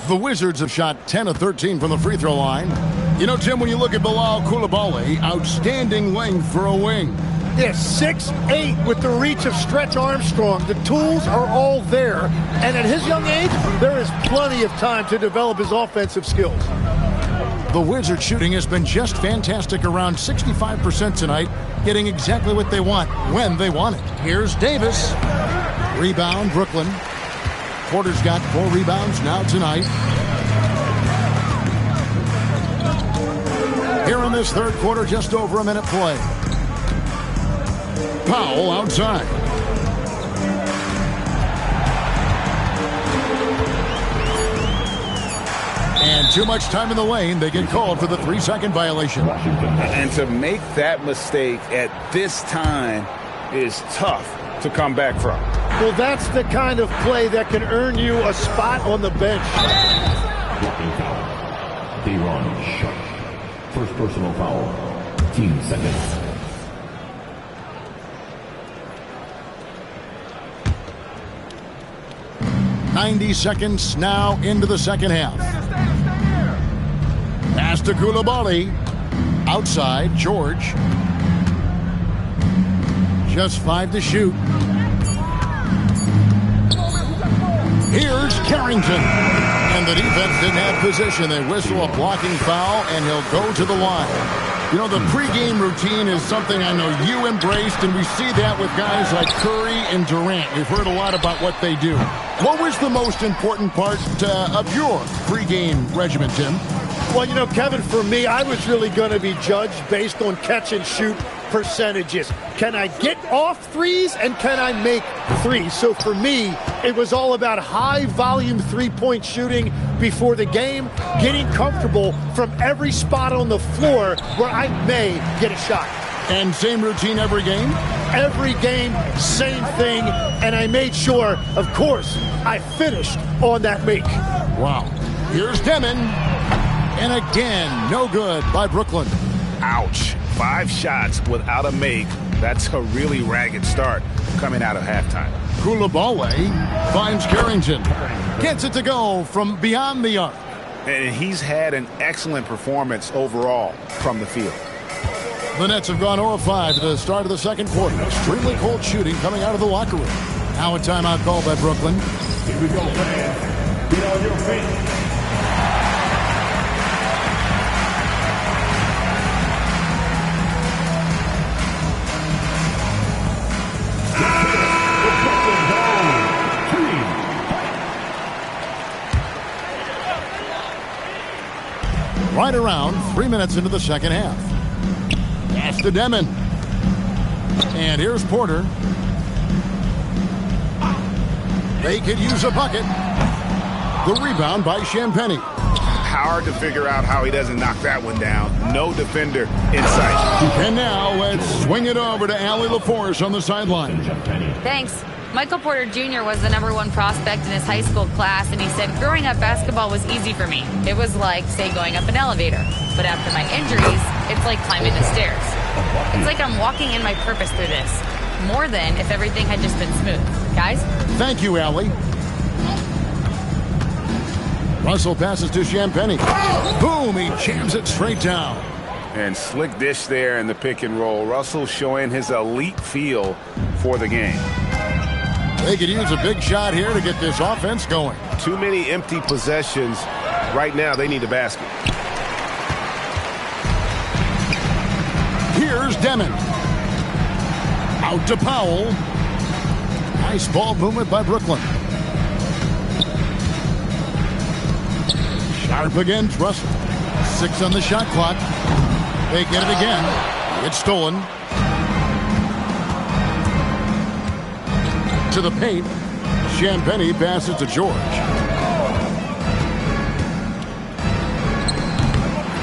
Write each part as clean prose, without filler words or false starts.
The Wizards have shot 10 of 13 from the free throw line. You know, Tim, when you look at Bilal Coulibaly, outstanding length for a wing. Yeah, 6'8" with the reach of Stretch Armstrong. The tools are all there. And at his young age, there is plenty of time to develop his offensive skills. The Wizards shooting has been just fantastic, around 65% tonight, getting exactly what they want when they want it. Here's Davis. Rebound, Brooklyn. Porter's got 4 rebounds now tonight. Here in this third quarter, just over a minute play. Powell outside. And too much time in the lane. They get called for the 3-second violation. And to make that mistake at this time is tough to come back from. Well, that's the kind of play that can earn you a spot on the bench. Blocking foul. Daron Sharp. First personal foul. Team seconds. .90 seconds now into the second half. Pass to Coulibaly. Outside, George. Just 5 to shoot. Here's Carrington. And the defense didn't have position. They whistle a blocking foul, and he'll go to the line. You know, the pregame routine is something I know you embraced, and we see that with guys like Curry and Durant. We've heard a lot about what they do. What was the most important part of your pregame regimen, Tim? Well, you know, Kevin, for me, I was really going to be judged based on catch-and-shoot percentages. Can I get off threes and can I make threes? So for me, it was all about high-volume three-point shooting before the game, getting comfortable from every spot on the floor where I may get a shot. And same routine every game? Every game, same thing, and I made sure, of course, I finished on that make. Wow. Here's Demon. And again, no good by Brooklyn. Ouch. 5 shots without a make. That's a really ragged start coming out of halftime. Coulibaly finds Carrington. Gets it to go from beyond the arc. And he's had an excellent performance overall from the field. The Nets have gone 0-5 to the start of the second quarter. Extremely cold shooting coming out of the locker room. Now a timeout call by Brooklyn. Here we go, fans. Get on your feet. Right around 3 minutes into the second half. Pass to Demon. And here's Porter. They could use a bucket. The rebound by Champagnie. Hard to figure out how he doesn't knock that one down. No defender in sight. And now let's swing it over to Allie LaForce on the sideline. Thanks. Michael Porter Jr. was the #1 prospect in his high school class, and he said, growing up, basketball was easy for me. It was like, say, going up an elevator. But after my injuries, it's like climbing the stairs. It's like I'm walking in my purpose through this. More than if everything had just been smooth. Guys? Thank you, Allie. Russell passes to Champagnie. Boom, he jams it straight down. And slick dish there in the pick and roll. Russell showing his elite feel for the game. They could use a big shot here to get this offense going. Too many empty possessions. Right now, they need a basket. Here's Demon. Out to Powell. Nice ball movement by Brooklyn. Sharp against Russell. 6 on the shot clock. They get it again. It's stolen. To the paint. Champagnie passes to George.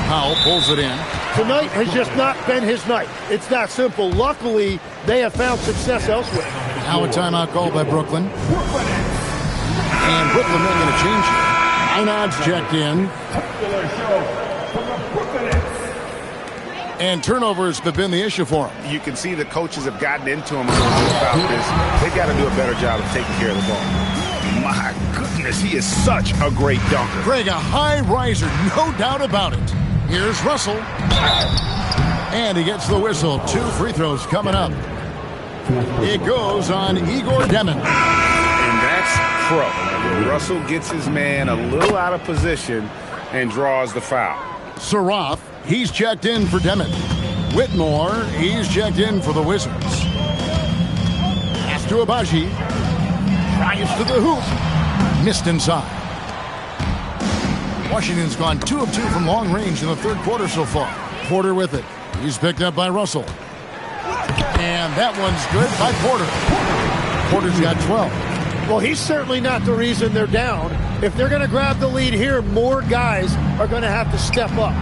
Powell pulls it in. Tonight has just not been his night. It's that simple. Luckily, they have found success elsewhere. Now a timeout called by Brooklyn. And Brooklyn making a change here. Einard's checked in. And turnovers have been the issue for him. You can see the coaches have gotten into him a little bit about this. They've got to do a better job of taking care of the ball. My goodness. Davis, he is such a great dunker. Greg, a high riser, no doubt about it. Here's Russell. And he gets the whistle. 2 free throws coming up. It goes on Igor Demin. And that's pro. Russell gets his man a little out of position and draws the foul. Saraf, he's checked in for Demin. Whitmore, he's checked in for the Wizards. Pass to Abaji. Tries to the hoop. Missed inside. Washington's gone 2 of 2 from long range in the third quarter so far. Porter with it. He's picked up by Russell. And that one's good by Porter. Porter's got 12. Well, he's certainly not the reason they're down. If they're going to grab the lead here, more guys are going to have to step up.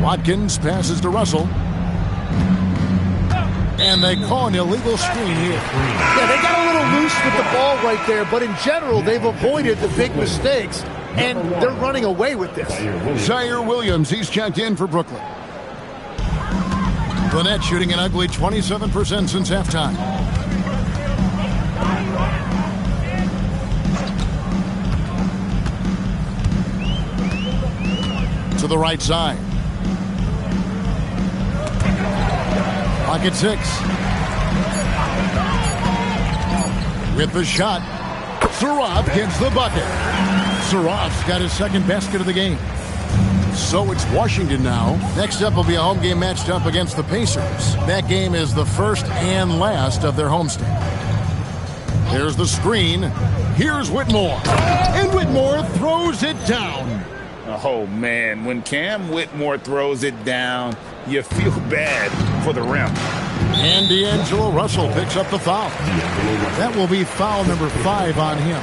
Watkins passes to Russell. And they call an illegal screen here. Yeah, they got a little loose with the ball right there, but in general, they've avoided the big mistakes, and they're running away with this. Zaire Williams, he's checked in for Brooklyn. Gwinnett shooting an ugly 27% since halftime. To the right side. Pocket 6. With the shot. Saraf gets the bucket. Saraf's got his second basket of the game. So it's Washington now. Next up will be a home game matched up against the Pacers. That game is the first and last of their homestand. There's the screen. Here's Whitmore. And Whitmore throws it down. Oh, man, when Cam Whitmore throws it down, you feel bad for the rim. And D'Angelo Russell picks up the foul. That will be foul number 5 on him.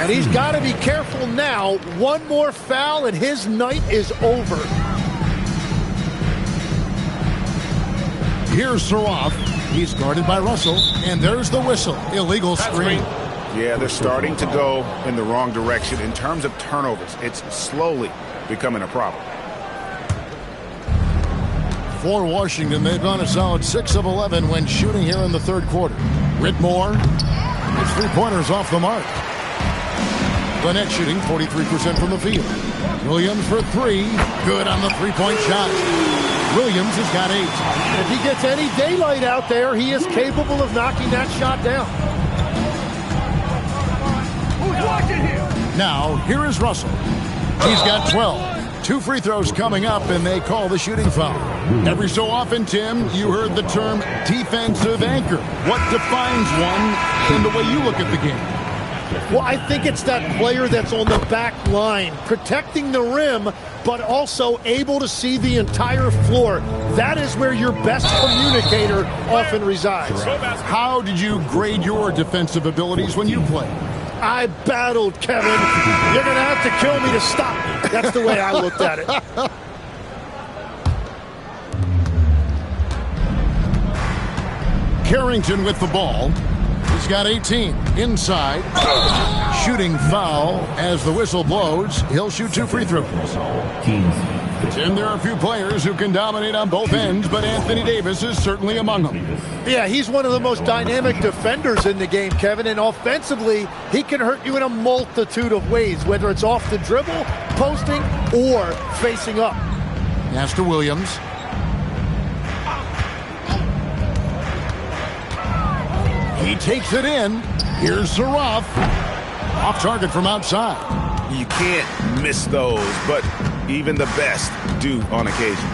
And he's got to be careful now. One more foul and his night is over. Here's Saraf. He's guarded by Russell. And there's the whistle. Illegal screen. Yeah, they're starting to go in the wrong direction. In terms of turnovers, it's slowly becoming a problem. For Washington, they've gone a solid 6 of 11 when shooting here in the third quarter. Whitmore, his 3-pointers off the mark. Gwinnett shooting 43% from the field. Williams for 3. Good on the 3-point shot. Williams has got 8. If he gets any daylight out there, he is capable of knocking that shot down. Now, here is Russell. He's got 12. 2 free throws coming up, and they call the shooting foul. Every so often, Tim, you heard the term defensive anchor. What defines one in the way you look at the game? Well, I think it's that player that's on the back line, protecting the rim, but also able to see the entire floor. That is where your best communicator often resides. How did you grade your defensive abilities when you played? I battled, Kevin. You're going to have to kill me to stop me. That's the way I looked at it. Carrington with the ball. He's got 18. Inside. Shooting foul as the whistle blows. He'll shoot 2 free throws. Tim, there are a few players who can dominate on both ends, but Anthony Davis is certainly among them. Yeah, he's one of the most dynamic defenders in the game, Kevin, and offensively, he can hurt you in a multitude of ways, whether it's off the dribble, posting, or facing up. Pass to Williams. He takes it in. Here's Saraf. Off target from outside. You can't miss those, but even the best do on occasion.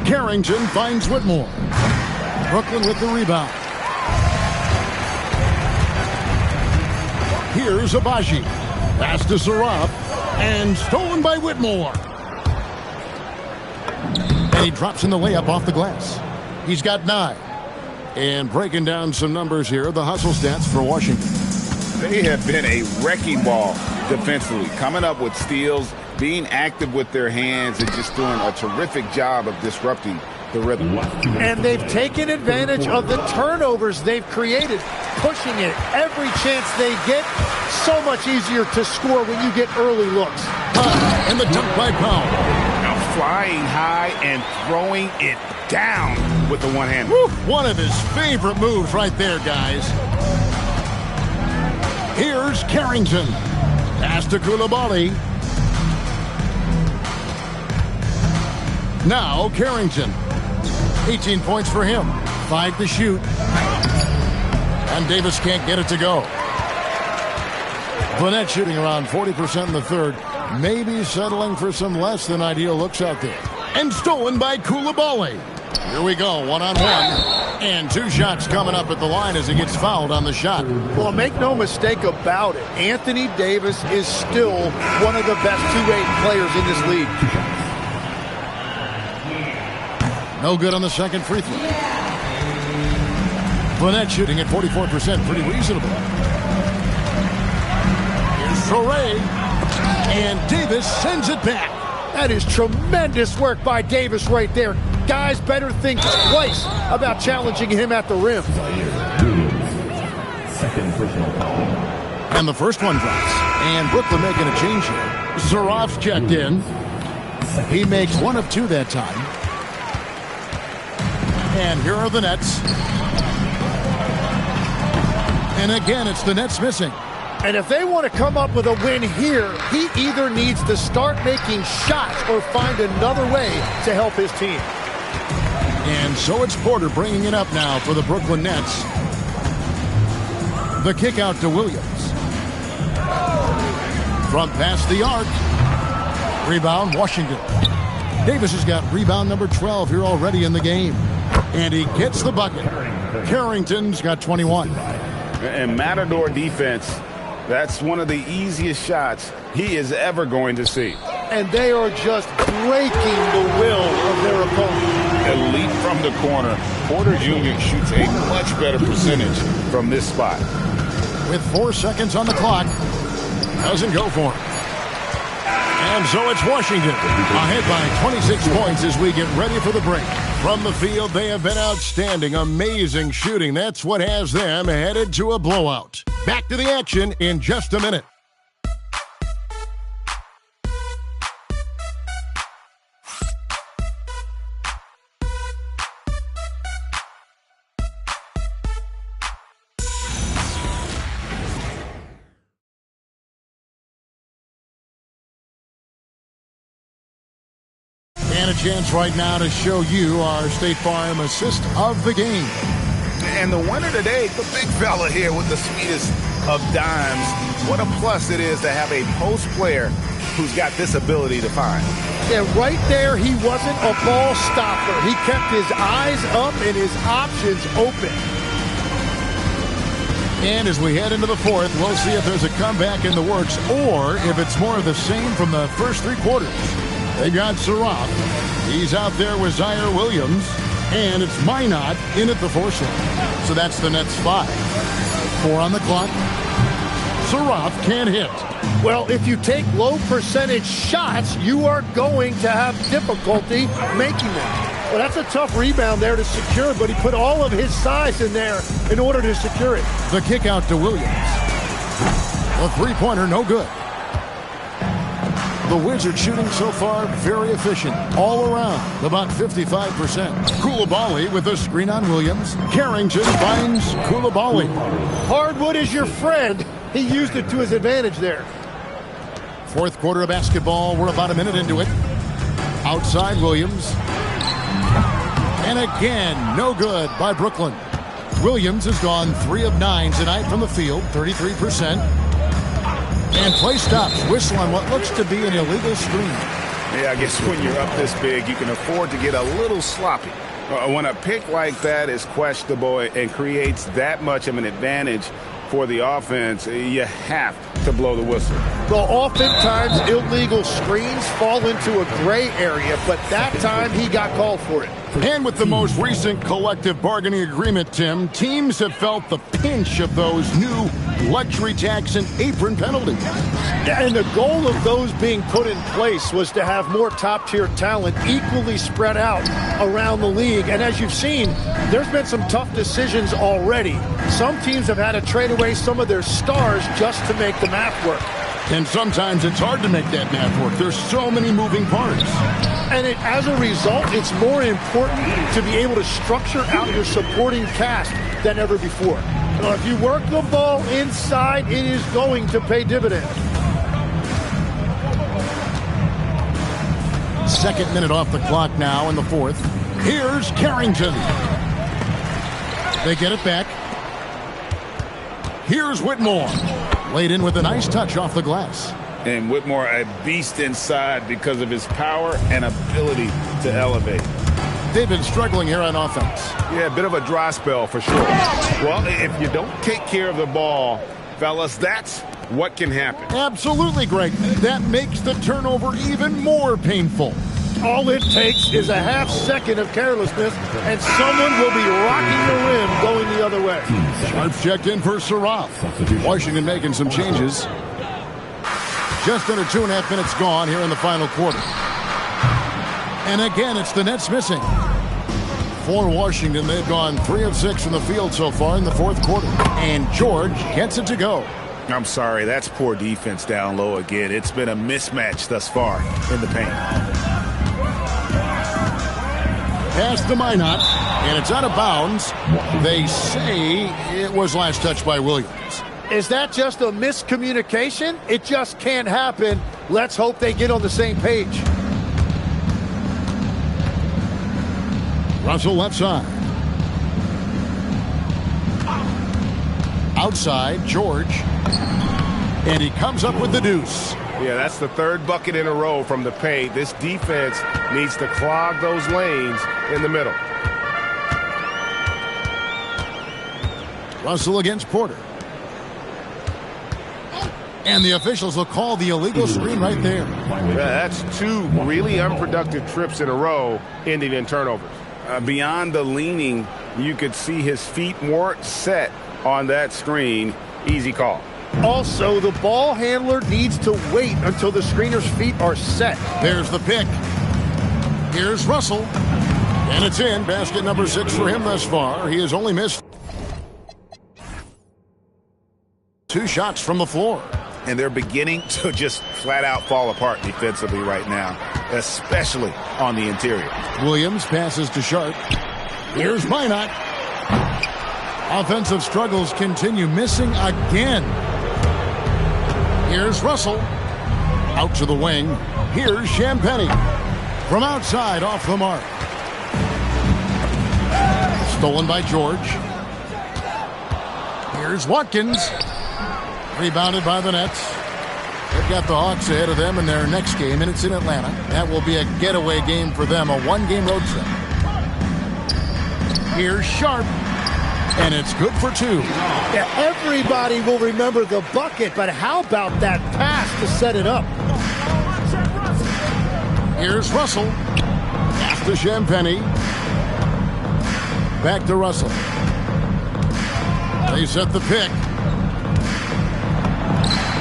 Carrington finds Whitmore. Brooklyn with the rebound. Here's Abaji. Pass to Saraf. And stolen by Whitmore. And he drops in the layup off the glass. He's got 9. And breaking down some numbers here, the hustle stats for Washington. They have been a wrecking ball defensively, coming up with steals, being active with their hands, and just doing a terrific job of disrupting the rhythm. And they've taken advantage of the turnovers they've created, pushing it every chance they get. So much easier to score when you get early looks. And the dunk by Powell. Now flying high and throwing it down with the one hand. One of his favorite moves right there, guys. Here's Carrington. Pass to Coulibaly. Now Carrington. 18 points for him. 5 to shoot. And Davis can't get it to go. Vanette shooting around 40% in the third. Maybe settling for some less than ideal looks out there. And stolen by Coulibaly. Here we go, one-on-one. And 2 shots coming up at the line as he gets fouled on the shot. Well, make no mistake about it. Anthony Davis is still one of the best two-way players in this league. No good on the second free throw. Vanette shooting at 44%, pretty reasonable. Here's Torrey. And Davis sends it back. That is tremendous work by Davis right there. Guys better think twice about challenging him at the rim. Second personal foul. And the first one drops. And Brooklyn making a change here. Zarof's checked in. He makes 1 of 2 that time. And here are the Nets. And again, it's the Nets missing. And if they want to come up with a win here, he either needs to start making shots or find another way to help his team. And so it's Porter bringing it up now for the Brooklyn Nets. The kick out to Williams. Front past the arc. Rebound, Washington. Davis has got rebound number 12 here already in the game. And he gets the bucket. Carrington's got 21. And Matador defense, that's one of the easiest shots he is ever going to see. And they are just breaking the will of their opponent. Elite from the corner. Porter Jr. shoots a much better percentage from this spot. With 4 seconds on the clock. Doesn't go for him. And so it's Washington ahead by 26 points as we get ready for the break. From the field, they have been outstanding. Amazing shooting. That's what has them headed to a blowout. Back to the action in just a minute. And a chance right now to show you our State Farm assist of the game. And the winner today, the big fella here with the sweetest of dimes. What a plus it is to have a post player who's got this ability to find. Yeah, right there, he wasn't a ball stopper. He kept his eyes up and his options open. And as we head into the fourth, we'll see if there's a comeback in the works or if it's more of the same from the first 3 quarters. They got Zaroff. He's out there with Zaire Williams. And it's Minot in at the 4 slot. So that's the Nets 5. 4 on the clock. Zaroff can't hit. Well, if you take low percentage shots, you are going to have difficulty making them. Well, that's a tough rebound there to secure, but he put all of his size in there in order to secure it. The kick out to Williams. The 3-pointer, no good. The Wizards shooting so far very efficient all around, about 55%. Coulibaly with a screen on Williams. Carrington finds Coulibaly. Hardwood is your friend. He used it to his advantage there. Fourth quarter of basketball. We're about a minute into it. Outside Williams. And again, no good by Brooklyn. Williams has gone 3 of 9 tonight from the field, 33%. And play stops. Whistle on what looks to be an illegal screen. Yeah, I guess when you're up this big, you can afford to get a little sloppy. When a pick like that is questionable and creates that much of an advantage for the offense, you have to blow the whistle. Well, oftentimes illegal screens fall into a gray area, but that time he got called for it. And with the most recent collective bargaining agreement, Tim, teams have felt the pinch of those new luxury tax and apron penalties. And the goal of those being put in place was to have more top-tier talent equally spread out around the league. And as you've seen, there's been some tough decisions already. Some teams have had to trade away some of their stars just to make the math work. And sometimes it's hard to make that math work. There's so many moving parts. And as a result, it's more important to be able to structure out your supporting cast than ever before. Well, if you work the ball inside, it is going to pay dividends. Second minute off the clock now in the fourth. Here's Carrington. They get it back. Here's Whitmore. Laid in with a nice touch off the glass. And Whitmore, a beast inside because of his power and ability to elevate. They've been struggling here on offense. Yeah, a bit of a dry spell for sure. Well, if you don't take care of the ball, fellas, that's what can happen. Absolutely, Greg. That makes the turnover even more painful. All it takes is a half second of carelessness, and someone will be rocking the rim going the other way. Sharp checked in for Saraf. Washington making some changes. Just under 2.5 minutes gone here in the final quarter. And again, it's the Nets missing. For Washington, they've gone 3 of 6 from the field so far in the fourth quarter. And George gets it to go. I'm sorry, that's poor defense down low again. It's been a mismatch thus far in the paint. Pass to Minot, and it's out of bounds. They say it was last touched by Williams. Is that just a miscommunication? It just can't happen. Let's hope they get on the same page. Russell left side. Outside, George. And he comes up with the deuce. Yeah, that's the third bucket in a row from the paint. This defense needs to clog those lanes in the middle. Russell against Porter. And the officials will call the illegal screen right there. Yeah, that's 2 really unproductive trips in a row, ending in turnovers. Beyond the leaning, you could see his feet weren't set on that screen. Easy call. Also, the ball handler needs to wait until the screener's feet are set. There's the pick. Here's Russell. And it's in. Basket number 6 for him thus far. He has only missed 2 shots from the floor. And they're beginning to just flat out fall apart defensively right now, especially on the interior. Williams passes to Sharp. Here's Minot. Offensive struggles continue, missing again. Here's Russell. Out to the wing. Here's Champagnie. From outside, off the mark. Stolen by George. Here's Watkins. Rebounded by the Nets. They've got the Hawks ahead of them in their next game, and it's in Atlanta. That will be a getaway game for them, a 1-game road trip. Here's Sharp. And it's good for 2. Yeah, everybody will remember the bucket, but how about that pass to set it up? Here's Russell. Pass to Champagnie. Back to Russell. They set the pick.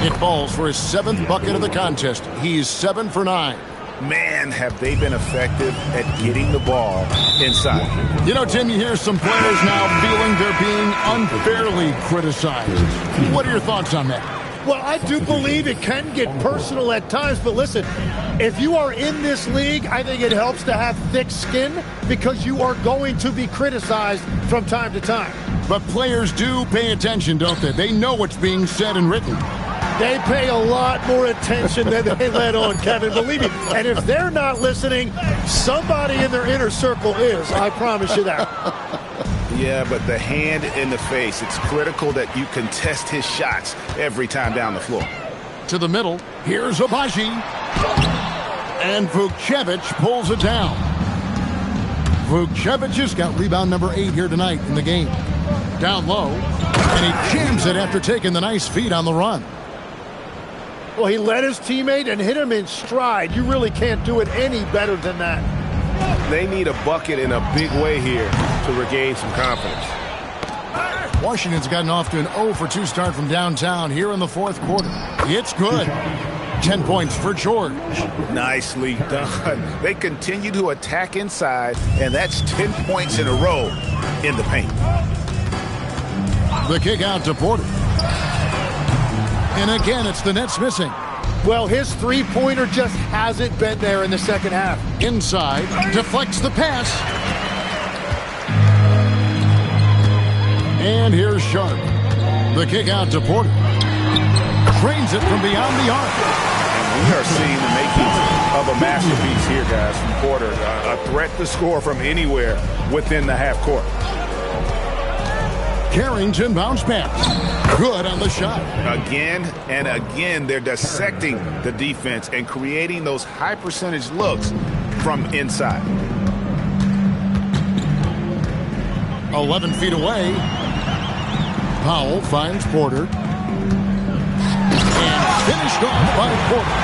It falls for his 7th bucket of the contest. He's 7 for 9. Man, have they been effective at getting the ball inside. You know, Tim, you hear some players now feeling they're being unfairly criticized. What are your thoughts on that? Well, I do believe it can get personal at times, but listen, if you are in this league, I think it helps to have thick skin because you are going to be criticized from time to time. But players do pay attention, don't they? They know what's being said and written. They pay a lot more attention than they let on, Kevin, believe me. And if they're not listening, somebody in their inner circle is, I promise you that. Yeah, but the hand in the face, it's critical that you contest his shots every time down the floor. To the middle, here's Agbaji. And Vukcevic pulls it down. Vukcevic has got rebound number 8 here tonight in the game. Down low, and he jams it after taking the nice feed on the run. Well, he led his teammate and hit him in stride. You really can't do it any better than that. They need a bucket in a big way here to regain some confidence. Washington's gotten off to an 0 for 2 start from downtown here in the fourth quarter. It's good. 10 points for George. Nicely done. They continue to attack inside, and that's 10 points in a row in the paint. The kick out to Porter. And again, it's the Nets missing. Well, his three-pointer just hasn't been there in the second half. Inside, deflects the pass. And here's Sharp. The kick out to Porter. Trains it from beyond the arc. And we are seeing the makings of a masterpiece here, guys, from Porter. A threat to score from anywhere within the half court. Carrington bounce pass. Good on the shot. Again and again, they're dissecting the defense and creating those high percentage looks from inside. 11 feet away. Powell finds Porter. And finished off by Porter.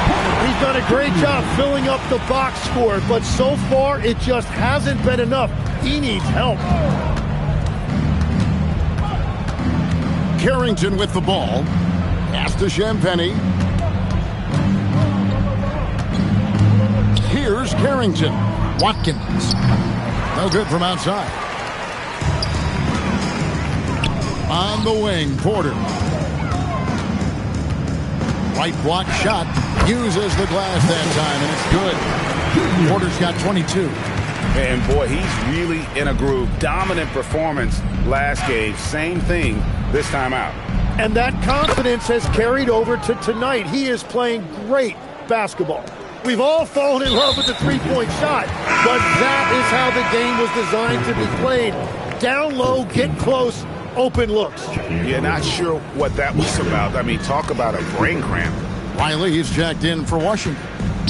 He's done a great job filling up the box score, but so far it just hasn't been enough. He needs help. Carrington with the ball. Pass to Champagnie. Here's Carrington. Watkins. No good from outside. On the wing, Porter. Right block shot. Uses the glass that time, and it's good. Porter's got 22. And boy, he's really in a groove. Dominant performance last game. Same thing this time out. And that confidence has carried over to tonight. He is playing great basketball. We've all fallen in love with the three-point shot, but that is how the game was designed to be played. Down low, get close, open looks. Yeah, not sure what that was about. I mean, talk about a brain cramp. Riley is jacked in for Washington.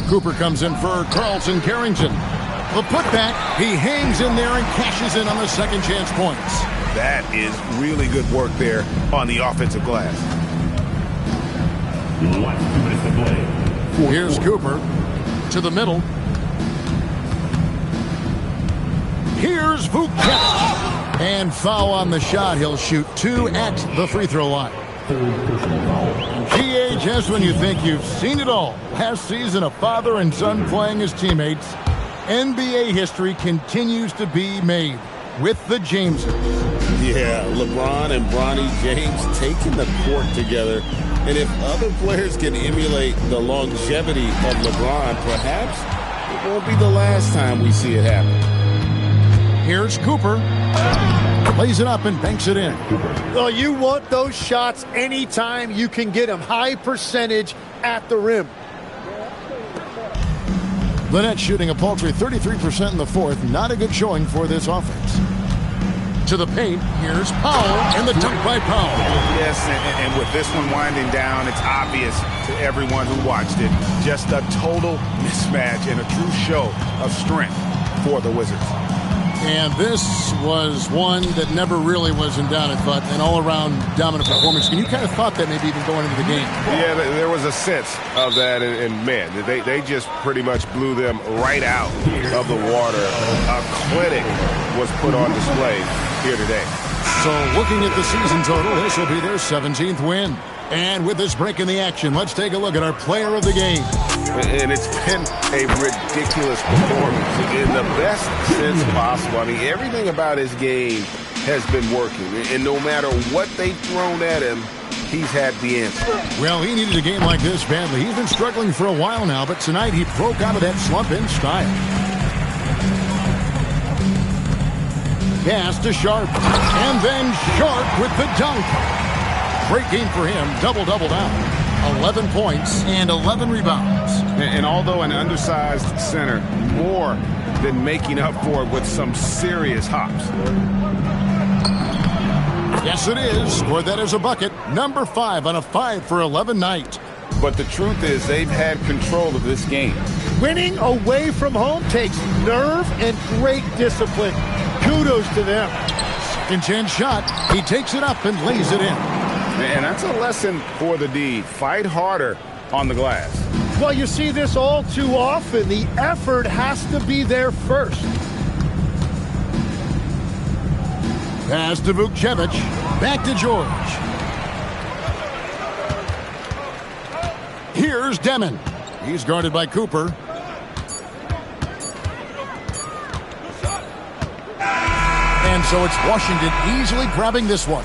Cooper comes in for Carlson Carrington. The putback, he hangs in there and cashes in on the second chance points. That is really good work there on the offensive glass. Here's Cooper to the middle. Here's Vucevic. And foul on the shot. He'll shoot 2 at the free throw line. GA, just when you think you've seen it all. Last season, a father and son playing as teammates. NBA history continues to be made with the Jameses. Yeah, LeBron and Bronny James taking the court together. And if other players can emulate the longevity of LeBron, perhaps it won't be the last time we see it happen. Here's Cooper. Lays it up and banks it in. Well, you want those shots anytime you can get them. High percentage at the rim. The Nets shooting a paltry 33% in the fourth. Not a good showing for this offense. To the paint, here's Powell, and the dunk by Powell. Yes, and with this one winding down, it's obvious to everyone who watched it. Just a total mismatch and a true show of strength for the Wizards. And this was one that never really was in doubt, I thought, an all-around dominant performance. And you kind of thought that maybe even going into the game. Yeah, there was a sense of that, and man, they just pretty much blew them right out of the water. A clinic was put on display here today. So looking at the season total, this will be their 17th win. And with this break in the action, let's take a look at our player of the game. And it's been a ridiculous performance in the best sense possible. I mean, everything about his game has been working. And no matter what they've thrown at him, he's had the answer. Well, he needed a game like this badly. He's been struggling for a while now, but tonight he broke out of that slump in style. Pass to Sharp. And then Sharp with the dunk. Great game for him. Double-double down. 11 points and 11 rebounds. And although an undersized center, more than making up for it with some serious hops. Yes, it is. Scored that as a bucket. Number 5 on a 5-for-11 night. But the truth is they've had control of this game. Winning away from home takes nerve and great discipline. Kudos to them. Second chance shot. He takes it up and lays it in. And that's a lesson for the D. Fight harder on the glass. Well, you see this all too often. The effort has to be there first. Pass to Vucevic. Back to George. Here's Demon. He's guarded by Cooper. And so it's Washington easily grabbing this one.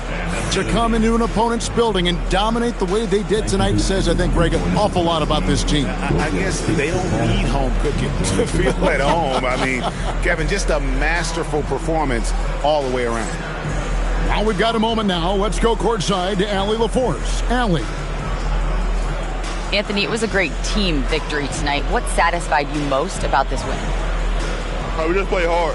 To come into an opponent's building and dominate the way they did tonight says, I think, Greg, an awful lot about this team. I guess they don't need home cooking to feel at home. I mean, Kevin, just a masterful performance all the way around. Well, we've got a moment now. Let's go courtside to Allie LaForce. Allie. Anthony, it was a great team victory tonight. What satisfied you most about this win? We just played hard.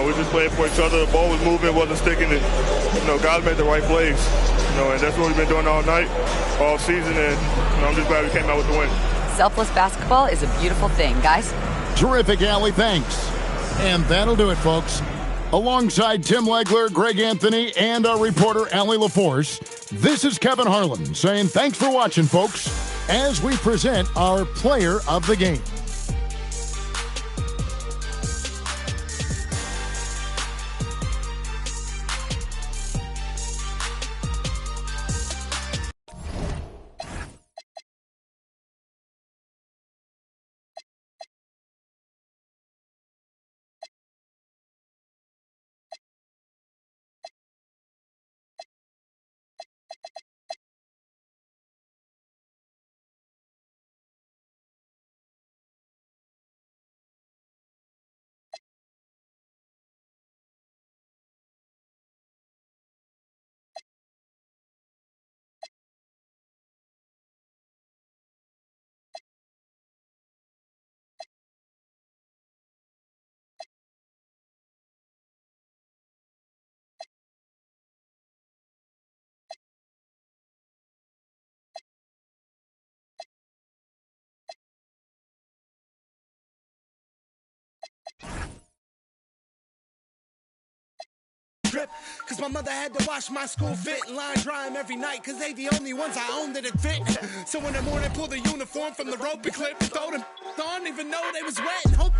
We just played for each other. The ball was moving, wasn't sticking. And, guys made the right plays. And that's what we've been doing all night, all season. And I'm just glad we came out with the win. Selfless basketball is a beautiful thing, guys. Terrific, Allie. Thanks. And that'll do it, folks. Alongside Tim Legler, Greg Anthony, and our reporter, Allie LaForce, this is Kevin Harlan saying thanks for watching, folks, as we present our player of the game. Cause my mother had to wash my school fit and line dry them every night, cause they the only ones I own that it fit. So in the morning pull the uniform from the rope and clip and throw them on, even though they was wet and hope